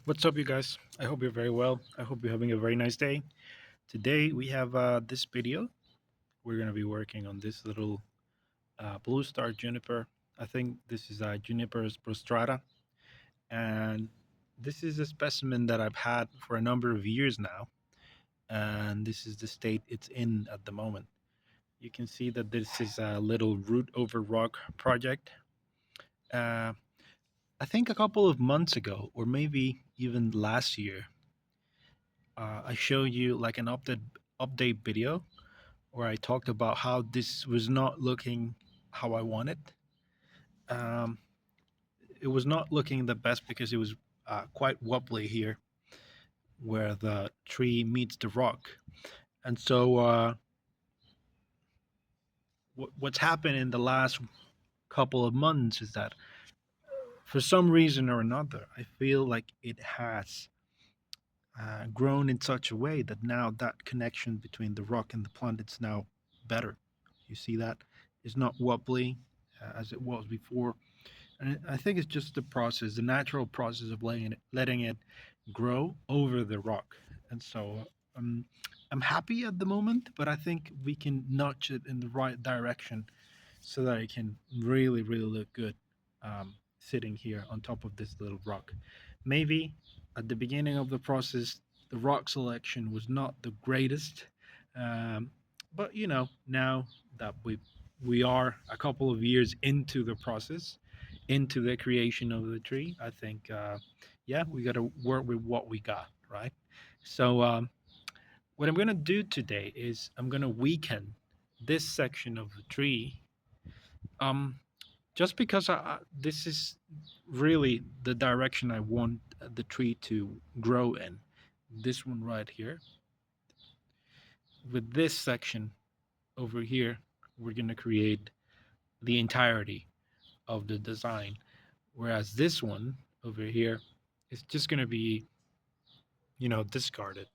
What's up, you guys? I hope you're very well. I hope you're having a very nice day. Today, we have this video. We're going to be working on this little blue star juniper. I think this is Juniper's prostrata. And this is a specimen that I've had for a number of years now. And this is the state it's in at the moment. You can see that this is a little root over rock project. Uh, I think a couple of months ago, or maybe even last year, I showed you like an update video where I talked about how this was not looking how I wanted. Um, it was not looking the best because it was quite wobbly here where the tree meets the rock. And so, what's happened in the last couple of months is that for some reason or another, I feel like it has grown in such a way that now that connection between the rock and the plant is now better. You see that it's not wobbly as it was before, and I think it's just the process, the natural process of letting it grow over the rock. And so um, I'm happy at the moment, but I think we can nudge it in the right direction so that it can really, really look good sitting here on top of this little rock. Maybe at the beginning of the process, the rock selection was not the greatest, um, but now that we are a couple of years into the process, into the creation of the tree, I think yeah, we got to work with what we got, right? So what I'm gonna do today is I'm gonna weaken this section of the tree um, just because this is really the direction I want the tree to grow in. This one right here, with this section over here, we're going to create the entirety of the design. Whereas this one over here is just going to be, discarded.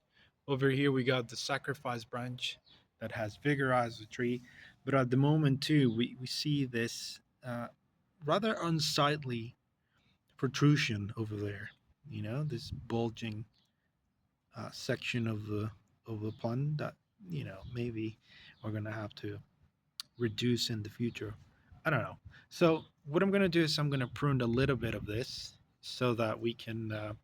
Over here, we got the sacrifice branch that has vigorized the tree. But at the moment, too, we see this rather unsightly protrusion over there. This bulging section of the pond that maybe we're gonna have to reduce in the future. I don't know. So what I'm gonna do is I'm gonna prune a little bit of this so that we can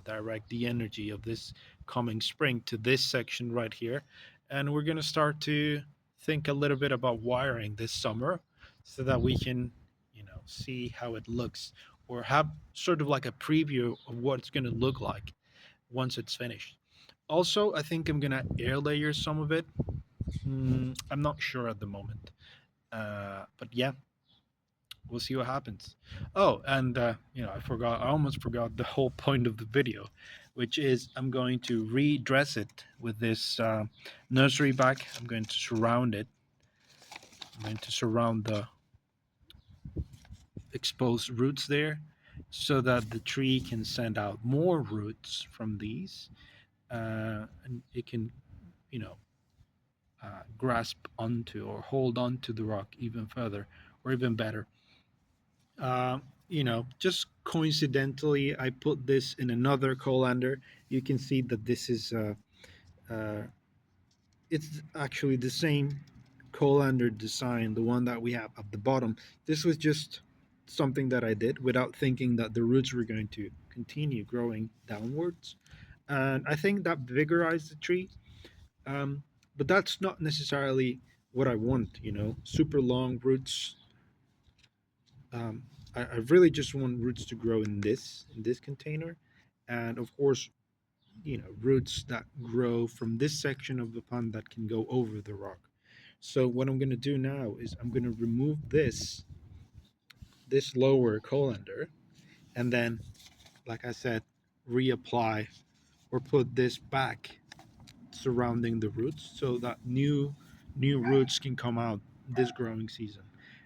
direct the energy of this coming spring to this section right here, and we're gonna start to think a little bit about wiring this summer so that we can see how it looks or have sort of like a preview of what it's gonna look like once it's finished. Also, I think I'm gonna air layer some of it. I'm not sure at the moment, but yeah, we'll see what happens. Oh, and I forgot. I almost forgot the whole point of the video, which is I'm going to redress it with this nursery bag. I'm going to surround it. I'm going to surround the exposed roots there, so that the tree can send out more roots from these, and it can, you know, grasp onto or hold on to the rock even further or even better. Just coincidentally, I put this in another colander. You can see that this is uh, it's actually the same colander design, the one that we have at the bottom. This was just something that I did without thinking that the roots were going to continue growing downwards, and I think that vigorized the tree. Um, but that's not necessarily what I want. Super long roots. I really just want roots to grow in this container, and of course, roots that grow from this section of the pond that can go over the rock. So what I'm going to do now is I'm going to remove this lower colander, and then, like I said, reapply or put this back surrounding the roots so that new roots can come out this growing season,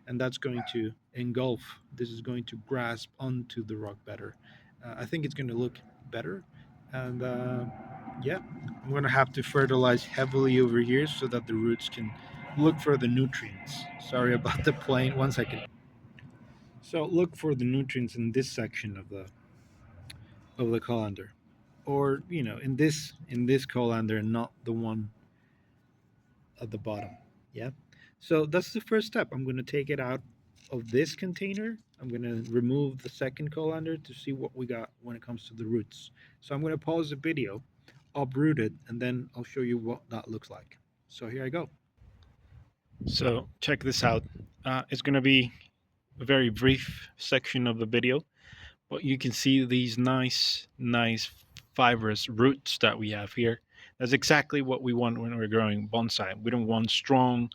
and that's going to engulf, this is going to grasp onto the rock better. I think it's going to look better, and yeah, I'm going to have to fertilize heavily over here so that the roots can look for the nutrients. Sorry about the plane, 1 second. So look for the nutrients in this section of the colander, or in this colander, not the one at the bottom. Yeah. So that's the first step. I'm going to take it out of this container. I'm going to remove the second colander to see what we got when it comes to the roots. So I'm going to pause the video, uproot it, and then I'll show you what that looks like. So here I go. So check this out. It's going to be a very brief section of the video, but you can see these nice fibrous roots that we have here. That's exactly what we want when we're growing bonsai. We don't want strong,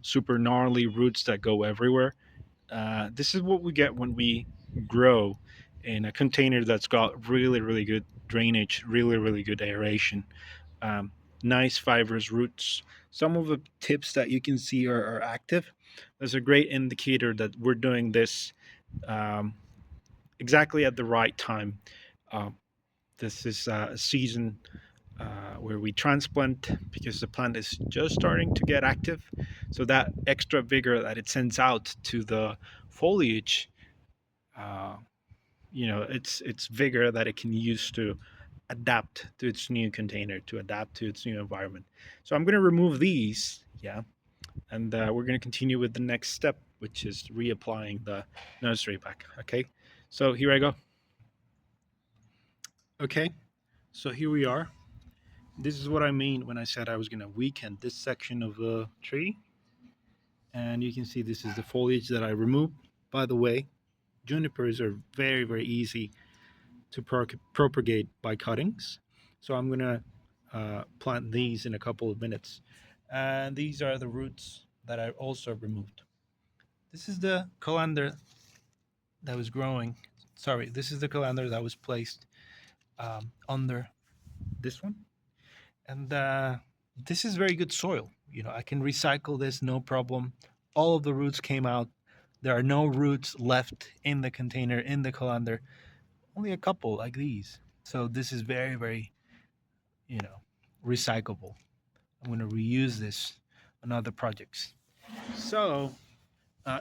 super gnarly roots that go everywhere. This is what we get when we grow in a container that's got really good drainage, really good aeration, um, nice fibrous roots. Some of the tips that you can see are active. That's a great indicator that we're doing this um, exactly at the right time. Um, this is a season where we transplant because the plant is just starting to get active. So that extra vigor that it sends out to the foliage, uh, it's vigor that it can use to adapt to its new container, to adapt to its new environment. So I'm going to remove these, yeah, and we're going to continue with the next step, which is reapplying the nursery pack. Okay, so here I go. Okay, so here we are. This is what I mean when I said I was going to weaken this section of the tree. And you can see this is the foliage that I removed. By the way, junipers are very easy to propagate by cuttings. So I'm going to plant these in a couple of minutes. And these are the roots that I also removed. This is the colander that was growing. Sorry, this is the colander that was placed under this one. And this is very good soil. I can recycle this, no problem. All of the roots came out. There are no roots left in the container, in the colander, only a couple like these. So this is very, you know, recyclable. I'm going to reuse this on other projects. So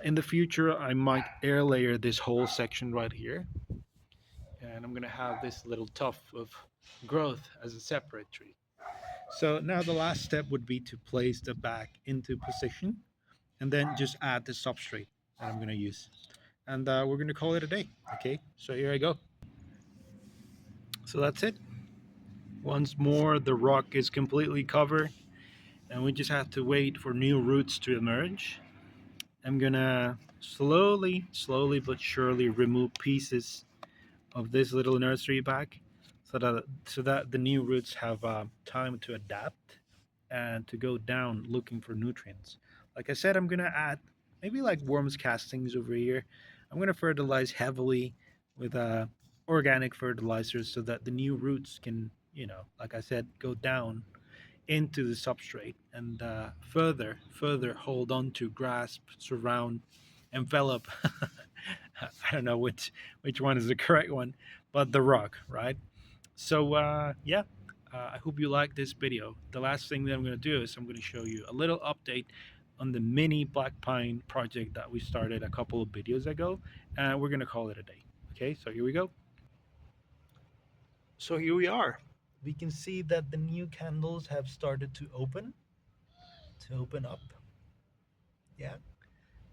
in the future, I might air layer this whole section right here. And I'm going to have this little tuft of growth as a separate tree. So now the last step would be to place the back into position and then just add the substrate that I'm going to use. And we're going to call it a day. Okay, so here I go. So that's it. Once more, the rock is completely covered and we just have to wait for new roots to emerge. I'm going to slowly but surely remove pieces of this little nursery bag so that the new roots have time to adapt and to go down looking for nutrients. Like I said, I'm gonna add maybe like worms castings over here. I'm gonna fertilize heavily with organic fertilizers so that the new roots can, like I said, go down into the substrate and further hold on to, grasp, surround, envelop. I don't know which one is the correct one, but the rock, right? So yeah, I hope you like this video. The last thing that I'm going to do is I'm going to show you a little update on the mini black pine project that we started a couple of videos ago, and we're going to call it a day. Okay, so here we go. So here we are. We can see that the new candles have started to open up. Yeah,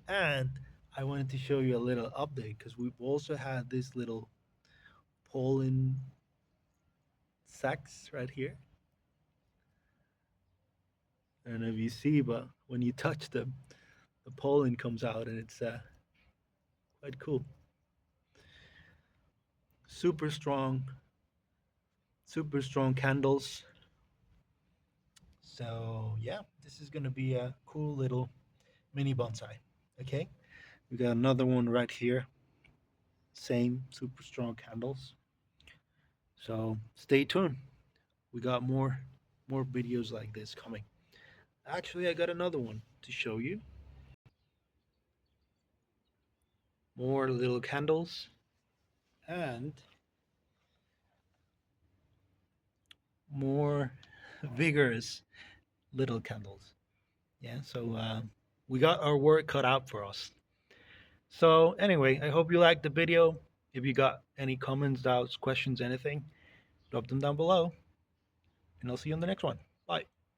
and I wanted to show you a little update because we've also had this little pollen sacs right here. I don't know if you see, but when you touch them, the pollen comes out and it's quite cool. Super strong, super strong candles. So yeah, this is gonna be a cool little mini bonsai. Okay, we got another one right here. Same super strong candles. So stay tuned. We got more videos like this coming. Actually, I got another one to show you. More little candles and more vigorous little candles. Yeah, so we got our work cut out for us. So anyway, I hope you liked the video. If you got any comments, doubts, questions, anything, drop them down below, and I'll see you on the next one. Bye.